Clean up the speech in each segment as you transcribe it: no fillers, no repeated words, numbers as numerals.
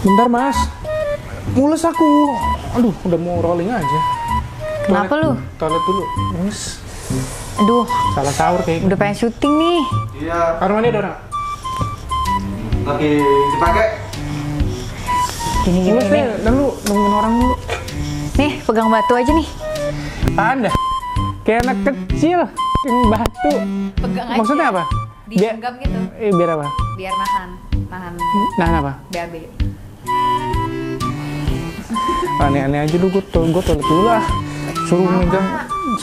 Bentar mas, mules aku. Aduh, udah mau rolling aja. Kenapa lu? Toilet dulu, mules. Aduh, Salah sahur kayaknya. udah pengen syuting nih. Iya, Kamar mandi ada orang? lagi dipakai. Gini. Mules deh, dan lu nungguin orang dulu. Nih, pegang batu aja nih. Anda, kayak anak kecil, yang batu. Pegang aja. Maksudnya apa? Digenggam gitu, Biar apa? biar nahan Nahan apa? BAB. Aneh-aneh aja lu, gue toilet dulu lah.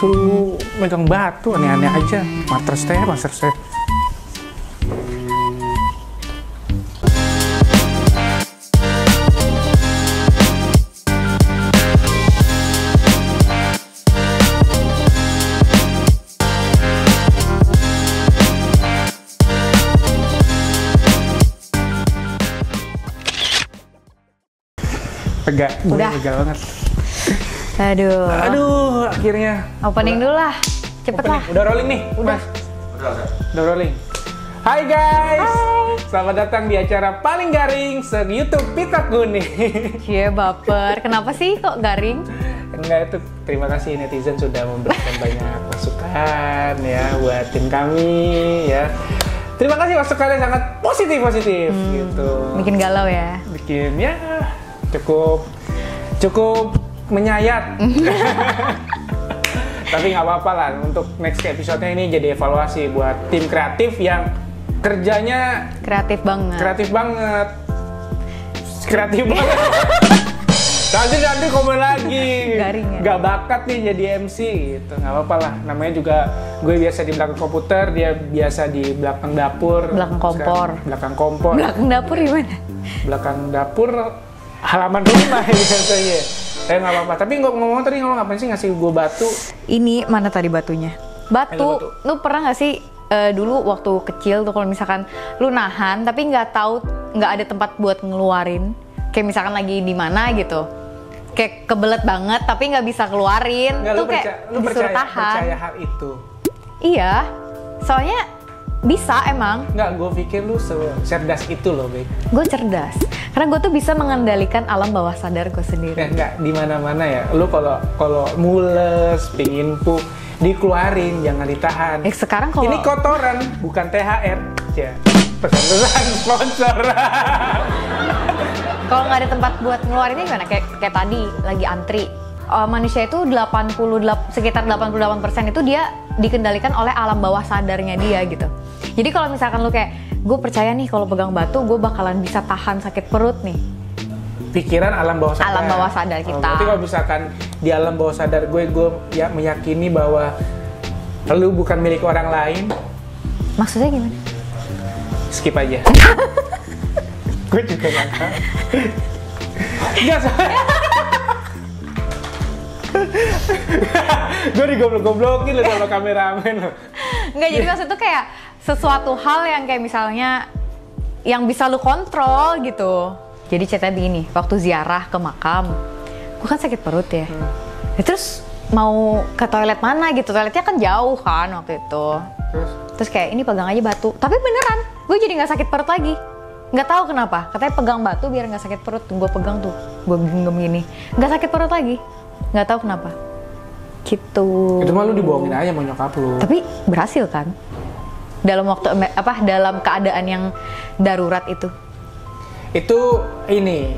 Suruh megang batu, aneh-aneh aja. Master Chef. Pegang, gue Udah. pegal banget. Aduh, Akhirnya. opening dulu lah. Cepet Opening. lah. Udah rolling nih, Mas. Udah. Udah rolling. Hai guys, selamat datang di acara paling garing se-YouTube Pitak Kuning. Cie baper, kenapa sih kok garing? Enggak, itu terima kasih netizen sudah memberikan banyak masukan ya buat tim kami ya. Terima kasih masukannya sangat positif gitu. Bikin galau ya. Bikin ya cukup menyayat. Tapi nggak apa-apa lah, untuk next episode-nya ini jadi evaluasi buat tim kreatif yang kerjanya Kreatif banget. kreatif banget. Nanti komen lagi. Garing ya? Gak bakat nih jadi MC gitu. Nggak apa-apa lah. Namanya juga gue biasa di belakang komputer, dia biasa di belakang dapur. Belakang kompor. Belakang kompor. Belakang dapur gimana? Belakang dapur halaman rumah biasanya. Nggak apa-apa. Tapi ngomong tadi lo ngapain sih ngasih gue batu? Ini mana tadi batunya? Batu. Batu. Lu pernah nggak sih dulu waktu kecil tuh kalau misalkan lu nahan tapi nggak ada tempat buat ngeluarin, kayak misalkan lagi di mana gitu, kayak kebelet banget tapi nggak bisa keluarin, Nggak, tuh kayak lu disuruh tahan. percaya hal itu? Iya, soalnya bisa emang. Nggak, gue pikir lu cerdas itu loh, Bek. Gue cerdas karena gue tuh bisa mengendalikan alam bawah sadar gue sendiri. Nggak di mana-mana ya. Lu kalau mules, pingin pup, dikeluarin, jangan ditahan. Sekarang kalau Ini kotoran, bukan THR. Ya, pesan-pesan sponsor. kalau nggak ada tempat buat ngeluarinnya gimana? Kayak tadi lagi antri. Manusia itu sekitar 88% itu dia dikendalikan oleh alam bawah sadarnya dia gitu. Jadi kalau misalkan lu kayak, gue percaya nih kalau pegang batu gue bakalan bisa tahan sakit perut nih. Pikiran alam bawah sadar. Alam bawah sadar kita. Berarti kalau misalkan di alam bawah sadar gue ya meyakini bahwa lu bukan milik orang lain. Maksudnya gimana? Skip aja. Gue juga nggak tahu. Nggak gue digoblok-goblokin loh sama kameramen loh. Nggak, jadi maksud tuh kayak sesuatu hal yang kayak misalnya yang bisa lu kontrol gitu. Jadi ceritanya begini, waktu ziarah ke makam, gue kan sakit perut ya. Ya terus mau ke toilet mana gitu, toiletnya kan jauh kan waktu itu. Terus kayak ini pegang aja batu, tapi beneran gue jadi nggak sakit perut lagi. Nggak tahu kenapa, katanya pegang batu biar nggak sakit perut. Gue pegang tuh, gue genggam gini, nggak sakit perut lagi. Nggak tahu kenapa. Gitu. Itu mah lu dibohongin aja sama nyokap lu. Tapi berhasil kan? Dalam dalam keadaan yang darurat itu. Itu ini,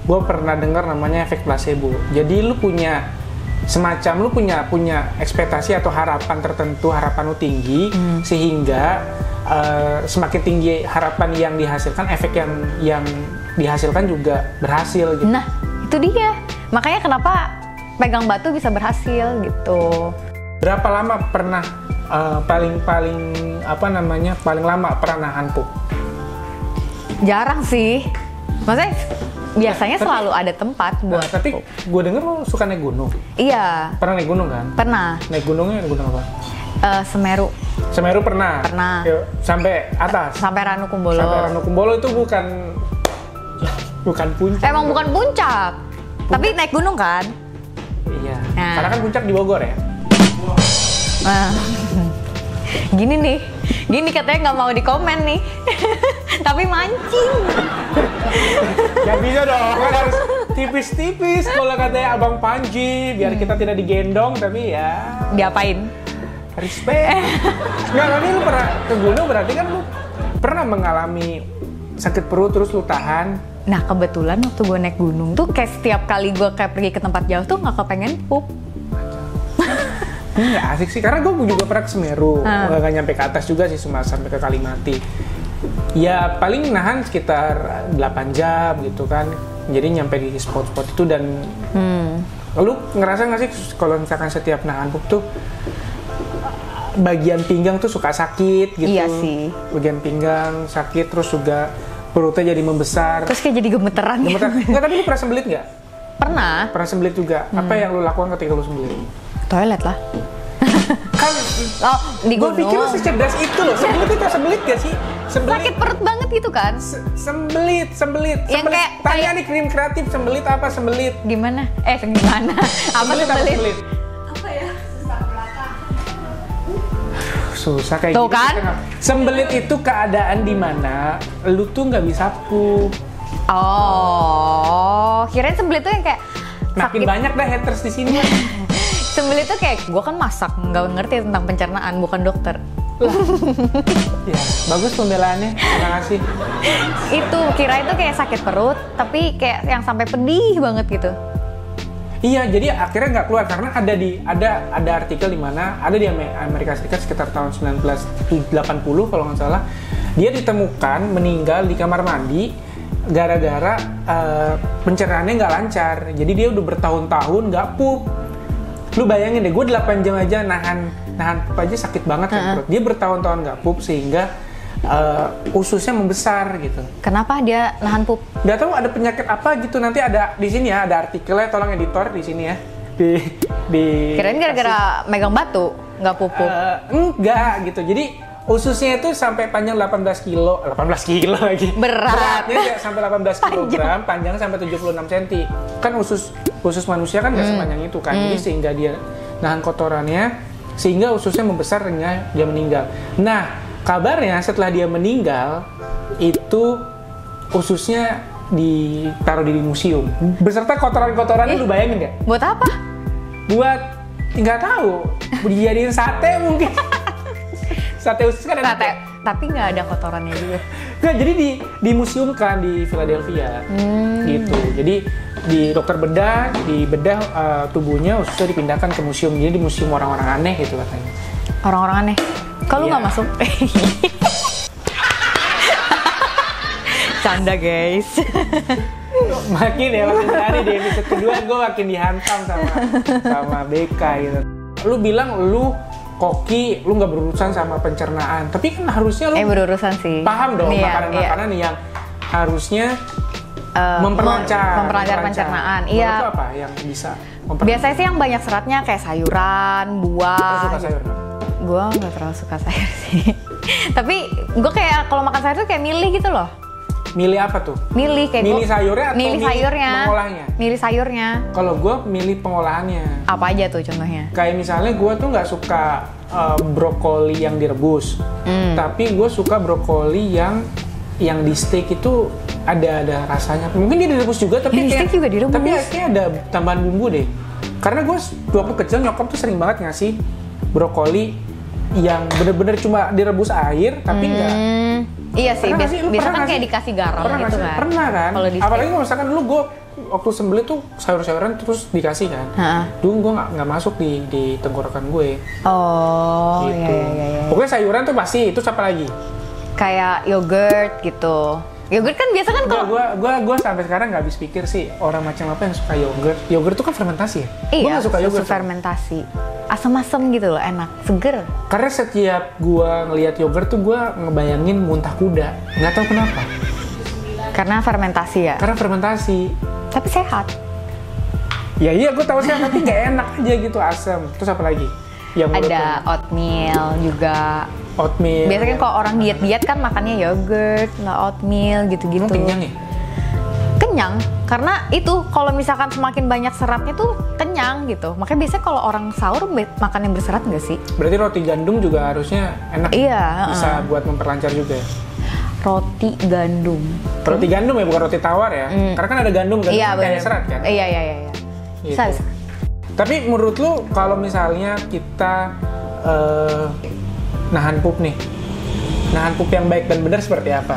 gue pernah dengar namanya efek placebo. Jadi lu punya ekspektasi atau harapan tertentu, harapan lu tinggi, sehingga semakin tinggi harapan yang dihasilkan, efek yang dihasilkan juga berhasil gitu. Nah, itu dia. Makanya kenapa pegang batu bisa berhasil gitu. Berapa lama pernah paling lama pernah nahan pup? Jarang sih. Maksudnya biasanya selalu ada tempat buat. Tapi gue denger lo suka naik gunung. Iya. Pernah naik gunung kan? Pernah. Naik gunungnya gunung apa? Semeru. Semeru pernah. Pernah. Yuk, sampai atas. Sampai Ranukumbolo. Sampai Ranukumbolo itu bukan puncak. Emang bukan puncak. Tapi naik gunung kan? Iya. Nah. Karena kan puncak di Bogor ya. Nah. Gini katanya nggak mau di komen nih. Tapi mancing. Nggak bisa dong, kan harus tipis-tipis kalau katanya Abang Panji, biar kita tidak digendong, tapi ya Diapain? respect. Nggak, tapi lu pernah ke gunung berarti kan lu pernah mengalami sakit perut terus lu tahan. Nah kebetulan waktu gue naik gunung tuh kayak setiap kali gue kayak pergi ke tempat jauh tuh nggak kepengen pup. Ini nggak asik sih, karena gue juga pernah ke Semeru, nggak nyampe ke atas juga sih, cuma sampai ke Kalimati. Ya paling nahan sekitar 8 jam gitu kan, jadi nyampe di spot-spot itu. Dan lu ngerasa nggak sih kalau misalkan setiap nahan pup tuh bagian pinggang tuh suka sakit gitu? Iya sih. Bagian pinggang sakit, terus juga perutnya jadi membesar. Terus kayak jadi gemeteran. Enggak, tapi lu pernah sembelit nggak? Pernah. Pernah sembelit juga. Apa yang lu lakukan ketika lu sembelit? Toilet lah. Kan Oh, di gue gunung. pikir lu secerdas itu loh. Sembelit itu sembelit gak sih? Sakit perut banget gitu kan? Sembelit. Yang kayak- Tanya nih krim kreatif, sembelit apa sembelit? Gimana? Gimana? Apa sembelit? Susah kayak Tuh gitu. kan? Sembelit itu keadaan di mana lu tuh nggak bisa pup. Oh, kirain sembelit tuh yang kayak Makin sakit. banyak dah haters di sini. Sembelit tuh kayak gue kan masak, nggak ngerti tentang pencernaan, bukan dokter. Ya, bagus pembelaannya. Terima kasih. Itu kirain tuh kayak sakit perut, tapi kayak yang sampai pedih banget gitu. Iya, jadi akhirnya nggak keluar karena ada artikel di mana ada di Amerika Serikat sekitar tahun 1980 kalau nggak salah, dia ditemukan meninggal di kamar mandi gara-gara pencernaannya nggak lancar. Jadi dia udah bertahun-tahun nggak pup. Lu bayangin deh, gue 8 jam aja nahan pup aja sakit banget kan perut. Dia bertahun-tahun nggak pup sehingga ususnya membesar gitu. Kenapa dia nahan pup? Nggak tahu ada penyakit apa gitu, nanti ada di sini ya, ada artikelnya, tolong editor di sini ya. Di Kirain gara-gara megang batu, nggak pup-pup. enggak gitu. Jadi ususnya itu sampai panjang 18 kilo lagi. Beratnya sampai 18 kilogram, panjang sampai 76 cm. Kan usus manusia kan nggak sepanjang itu kan. Jadi sehingga dia nahan kotorannya, sehingga ususnya membesar hingga dia meninggal. Nah, kabarnya setelah dia meninggal itu ususnya ditaruh di museum beserta kotoran-kotorannya. Lu bayangin nggak? Buat apa? Buat nggak tahu, dijadiin sate mungkin. Sate usus kan ada. Sate, tapi nggak ada kotorannya juga. Nggak, jadi di museum kan di Philadelphia gitu. Jadi di dokter bedah, di bedah tubuhnya ususnya dipindahkan ke museum. Jadi di museum orang-orang aneh gitu katanya. Orang-orang aneh. Kalau Iya. nggak masuk. Canda guys. Makin dari di episode kedua gue makin dihantam sama BK gitu. Lu bilang lu koki, lu nggak berurusan sama pencernaan, tapi kan harusnya lu Berurusan sih. paham dong Iya, makanan-makanan yang harusnya memperlancar pencernaan. Menurut Iya. lu apa yang bisa memperlancar? Biasanya sih yang banyak seratnya kayak sayuran, buah. Lu suka sayur nggak? Gue nggak terlalu suka sayur sih. Tapi gue kayak kalau makan sayur tuh kayak milih gitu loh. Milih apa tuh? Milih kayak Milih sayurnya atau milih milih sayurnya. pengolahnya? Milih sayurnya. Kalau gue milih pengolahannya. Apa aja tuh contohnya? Kayak misalnya gue tuh nggak suka brokoli yang direbus, tapi gue suka brokoli yang di steak itu ada rasanya. Mungkin dia direbus juga, tapi Yang di steak juga direbus. Tapi kayak ada tambahan bumbu deh. Karena gue waktu kecil nyokap tuh sering banget ngasih brokoli yang bener-bener cuma direbus air, tapi nggak. Iya sih, Pernah nggak sih? Lu biasa pernah kan nggak kayak sih? dikasih garam Pernah nggak gitu sih? kan. Pernah kan? Kalau di Apalagi kalau misalkan dulu gue waktu sembelih tuh sayur-sayuran terus dikasih kan. Ha-ha. Dulu gue nggak masuk di tenggorokan gue. Oh, Gitu. iya. Pokoknya sayuran tuh pasti, itu apa lagi? Kayak yogurt gitu. Yogurt kan biasa kan kalau Gue sampai sekarang nggak habis pikir sih orang macam apa yang suka yogurt. Yogurt tuh kan fermentasi ya? Gue iya, nggak suka yogurt. susu fermentasi. Asam-asam gitu loh, enak, seger. Karena setiap gue ngelihat yogurt tuh gue ngebayangin muntah kuda. Nggak tahu kenapa. Karena fermentasi ya. Karena fermentasi. Tapi sehat. Ya iya gue tahu sih, tapi nggak enak aja gitu, asam. Terus apa lagi? Yang menurut Ada lu? oatmeal juga. Oatmeal. Biasanya kan kalau orang diet-diet kan makannya yogurt, nggak oatmeal gitu-gitu. Emang kenyang ya? Kenyang, karena itu kalau misalkan semakin banyak seratnya tuh kenyang gitu. Makanya biasanya kalau orang sahur makan yang berserat nggak sih? Berarti roti gandum juga harusnya enak. Iya. Bisa buat memperlancar juga ya? Roti gandum. Roti gandum ya, bukan roti tawar ya. Karena kan ada gandum kan Iya, kayak bener. serat kan. Iya. Gitu. Bisa. Tapi menurut lu kalau misalnya kita nahan pup nih, nahan pup yang baik dan benar seperti apa?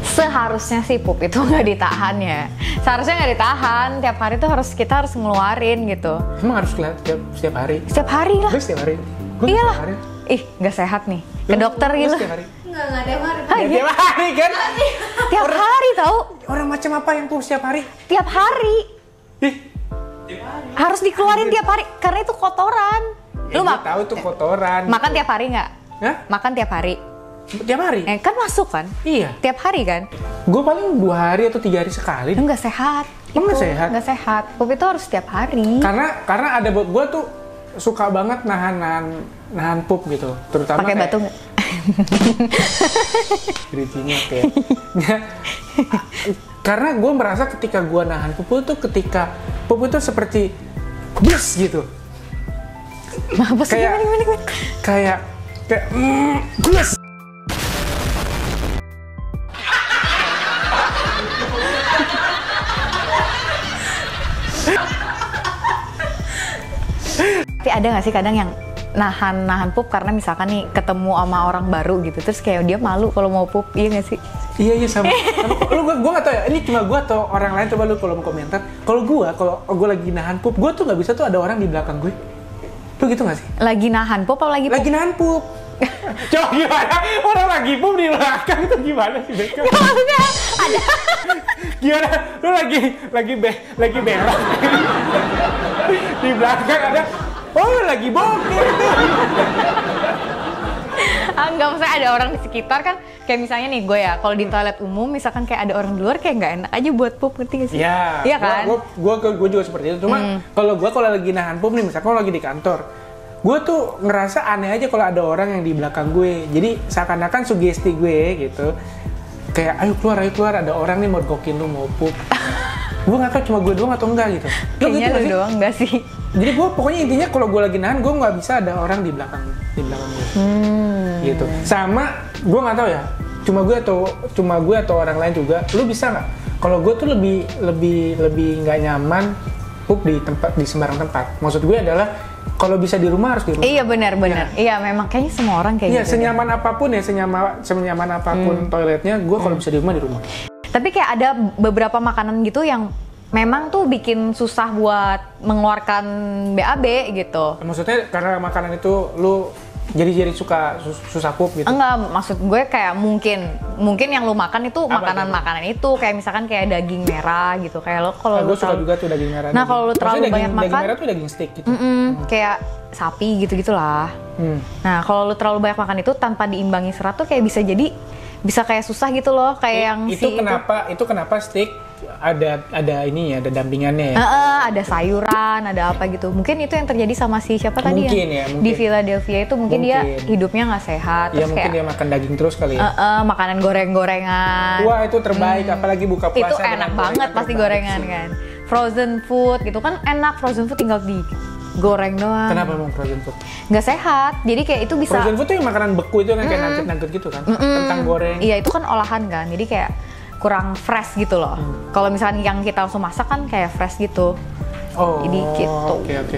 Seharusnya sih pup itu nggak ditahan ya. Seharusnya nggak ditahan. Tiap hari tuh kita harus ngeluarin gitu. Emang harus setiap hari? Setiap hari lah. Gue setiap hari. Gue Iyalah. setiap hari. Ih, nggak sehat nih. Ke dokter Lu gitu. setiap hari. Enggak tiap hari. Ah, Ya, iya. tiap hari kan? Tiap hari tau. Orang macam apa yang pup setiap hari? Tiap hari. Ih, Harus dikeluarin tiap hari karena itu kotoran. lu tahu itu kotoran. Makan tiap hari nggak? Hah? Makan tiap hari. Tiap hari? Kan masuk kan? Iya. Tiap hari kan? Gue paling 2 hari atau 3 hari sekali. Itu nggak sehat. Emang nggak Itu sehat? Nggak sehat. Pup itu harus tiap hari. Karena ada buat gue tuh suka banget nahan pup gitu, terutama Pakai kayak- batu nggak? Bridging-nya kayak karena gue merasa ketika gue nahan pup itu ketika pup itu seperti bus gitu, Apa sih? kayak Gimana? kayak bus. Tapi ada nggak sih kadang yang nahan pup karena misalkan nih ketemu sama orang baru gitu, terus kayak dia malu kalau mau pup, iya nggak sih? Iya sama. Lu gue gak tau ya, ini cuma gue atau orang lain, coba lu kalau mau komentar. Kalau gue lagi nahan pup, gue tuh nggak bisa tuh ada orang di belakang gue. Lu gitu nggak sih? Lagi nahan pup atau lagi pup? Lagi nahan pup. Coba gimana? Orang lagi pup di belakang itu gimana sih, Beka? Maksudnya ada. Gimana? Lu lagi berak. Di belakang ada, oh lagi bokeh tuh. Enggak, maksudnya ada orang di sekitar kan, kayak misalnya nih gue ya, kalau di toilet umum misalkan kayak ada orang di luar kayak nggak enak aja buat pup, ngerti gak sih? Iya. Iya kan? Gue juga seperti itu. Cuma kalau lagi nahan pup nih, misalkan kalau lagi di kantor, gue tuh ngerasa aneh aja kalau ada orang yang di belakang gue. Jadi seakan-akan sugesti gue gitu. Kayak ayo keluar, ada orang nih mau gokin lu mau pup. Gue nggak tahu cuma gue doang atau enggak gitu. Kayaknya nggak lu sih? doang nggak sih? Jadi gue pokoknya intinya kalau gue lagi nahan, gue nggak bisa ada orang di belakang gue. Gitu. Sama gue nggak tahu ya. Cuma gue atau orang lain juga. Lu bisa nggak? Kalau gue tuh lebih nggak nyaman pup di sembarang tempat. Maksud gue adalah kalau bisa di rumah harus di rumah. Iya benar. Iya memang kayaknya semua orang kayak Iya, gitu. senyaman apapun ya, senyaman apapun toiletnya, gue kalau bisa di rumah di rumah. Tapi kayak ada beberapa makanan gitu yang memang tuh bikin susah buat mengeluarkan BAB gitu. Maksudnya karena makanan itu lu jadi susah pup gitu. Enggak, maksud gue kayak mungkin yang lu makan itu Apa makanan itu kayak misalkan kayak daging merah gitu. Kayak lo kalau Gue suka juga tuh daging merah. Nah, kalau lu terlalu banyak daging makan, merah tuh daging steak gitu. kayak sapi gitu-gitulah. Nah, kalau lu terlalu banyak makan itu tanpa diimbangi serat tuh kayak bisa kayak susah gitu loh, kayak yang Itu kenapa steak ada ini ya, ada dampingannya ya. ada sayuran, ada apa gitu. Mungkin itu yang terjadi sama si siapa tadi Mungkin yang ya, mungkin. di Philadelphia itu mungkin dia Mungkin. hidupnya nggak sehat, Ya terus mungkin kayak dia makan daging terus kali ya. makanan goreng-gorengan. Wah, itu terbaik, apalagi buka puasa. Itu dengan enak gorengan banget pasti terbaik gorengan sih. kan. Frozen food gitu kan enak, frozen food tinggal digoreng doang. Kenapa emang frozen food? Nggak sehat. Jadi kayak itu bisa Frozen food tuh yang makanan beku itu kan kayak nugget-nugget gitu kan. Kentang goreng. Iya, itu kan olahan kan. Jadi kayak kurang fresh gitu loh. Kalau misalnya yang kita langsung masak kan kayak fresh gitu. Oh, Jadi gitu. Oke.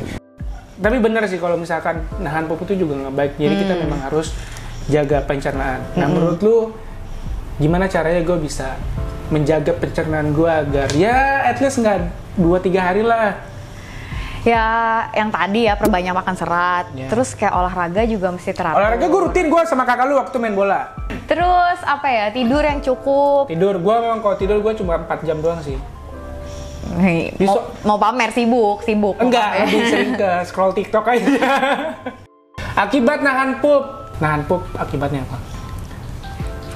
Tapi benar sih kalau misalkan nahan pup itu juga nggak baik. Jadi kita memang harus jaga pencernaan. Nah, menurut lu gimana caranya gue bisa menjaga pencernaan gue agar ya at least nggak 2-3 hari lah. Ya, yang tadi ya perbanyak makan serat. Ya. Terus kayak olahraga juga mesti teratur. Olahraga gue rutin gue sama kakak lu waktu main bola. Terus apa ya? Tidur yang cukup. Tidur gue memang kalau tidur gue cuma 4 jam doang sih. Nih, mau pamer sibuk. mau Enggak, pamer. lebih sering ke scroll TikTok aja. Akibat nahan pup akibatnya apa?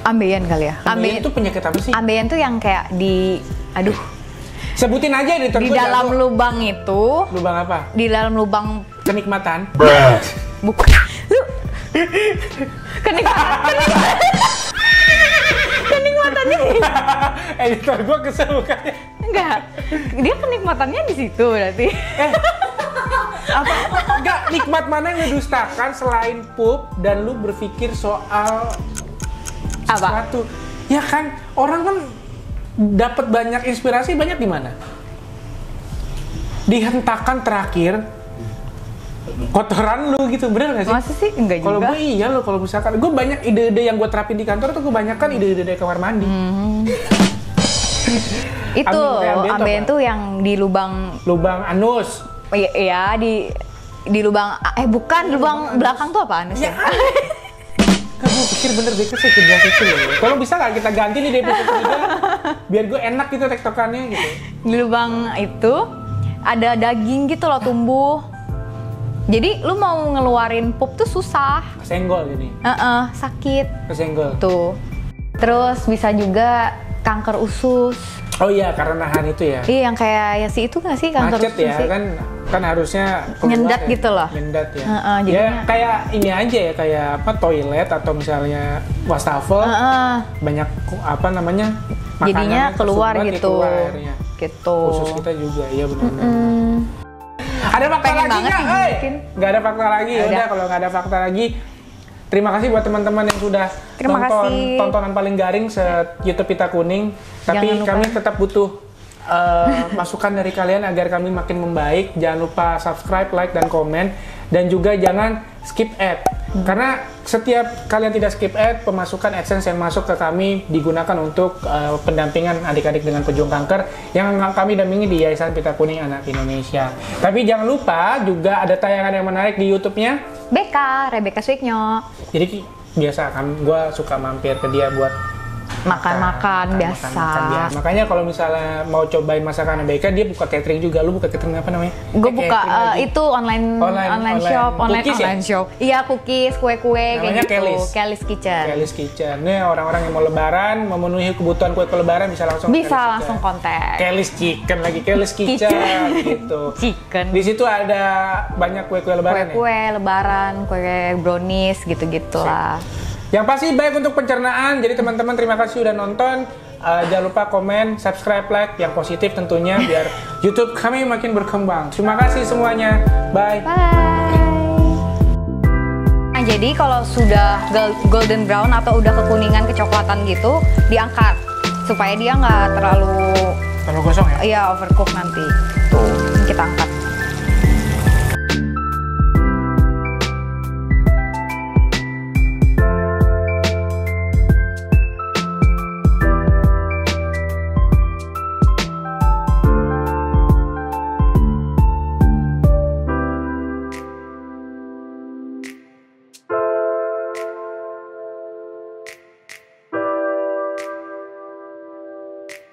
Ambeien kali ya. Ambeien itu penyakit apa sih? Ambeien tuh yang kayak Sebutin aja di di dalam lubang itu, lubang apa? di dalam lubang Kenikmatan. bukan. Lu kenikmatannya Editor gue kesel bukannya. enggak. Dia kenikmatannya di situ berarti. Apa? Enggak, nikmat mana yang didustakan selain pup dan lu berpikir soal Apa? sesuatu? Ya kan, orang kan dapat banyak inspirasi banyak di mana? Di hentakan terakhir kotoran lu gitu, bener gak sih? Masa sih? Enggak juga. Kalau gue iya loh, kalau misalkan gue banyak ide-ide yang gue terapin di kantor tuh kebanyakan ide-ide dari kamar mandi. Itu ambeien tuh yang di lubang anus. ya di lubang bukan lubang belakang tuh apaan sih? Ya. Kan gue pikir bener deh, saya kerja itu loh. Kalau bisa nggak kita ganti nih di episode 3 biar gue enak gitu tektokannya gitu. Di lubang itu ada daging gitu loh tumbuh. Jadi lu mau ngeluarin pup tuh susah. Kesenggol jadi. Sakit. Kesenggol. Tuh. Terus bisa juga kanker usus. Oh iya, karena nahan itu ya. Iya, yang kayak ya si itu nggak sih kanker macet usus ya sih? kan harusnya keluar Nyendat ya. gitu loh. Nyendat ya. jadinya. Ya kayak ini aja ya, kayak apa toilet atau misalnya wastafel. Banyak apa namanya? Jadinya keluar kesumbang, gitu. keluar airnya. Gitu. Khusus kita juga, iya benar. Ada fakta Pengen lagi banget nggak? sih bikin. Nggak ada fakta lagi. Ada. Udah kalau nggak ada fakta lagi, terima kasih buat teman-teman yang sudah Terima nonton kasih. tontonan paling garing YouTube Pita Kuning. Tapi Jangan lupa. kami tetap butuh masukan dari kalian agar kami makin membaik. Jangan lupa subscribe, like, dan komen. Dan juga jangan skip ad. Karena setiap kalian tidak skip ad, pemasukan AdSense yang masuk ke kami digunakan untuk pendampingan adik-adik dengan pejuang kanker yang kami dampingi di Yayasan Pita Kuning Anak Indonesia. Tapi jangan lupa juga ada tayangan yang menarik di YouTube-nya. BK, Rebecca Swiknyo. Jadi biasa kan, gue suka mampir ke dia buat Makan biasa. biasa. Makanya kalau misalnya mau cobain masakan Rebecca, dia buka catering juga. Lu buka catering apa namanya? Gue buka Catering lagi. itu online shop, Cookies ya? online shop. Iya, cookies, kue-kue Namanya kayak gitu. Kelly's. Kelly's Kitchen. Kelly's Kitchen. Nih orang-orang yang mau lebaran, memenuhi kebutuhan kue lebaran bisa langsung ke Bisa Kelly's langsung Kitchen. kontak. Kelly's Chicken lagi, Kelly's Kitchen gitu. Chicken. Di situ ada banyak kue-kue lebaran ya? Kue-kue lebaran, kue brownies gitu-gitu lah. Yang pasti baik untuk pencernaan. Jadi teman-teman terima kasih udah nonton. Jangan lupa komen, subscribe, like yang positif tentunya biar YouTube kami makin berkembang. Terima kasih semuanya. Bye. Bye. Nah, jadi kalau sudah golden brown atau udah kekuningan kecoklatan gitu, diangkat supaya dia nggak terlalu Terlalu gosong ya? overcook nanti. Tuh, kita angkat.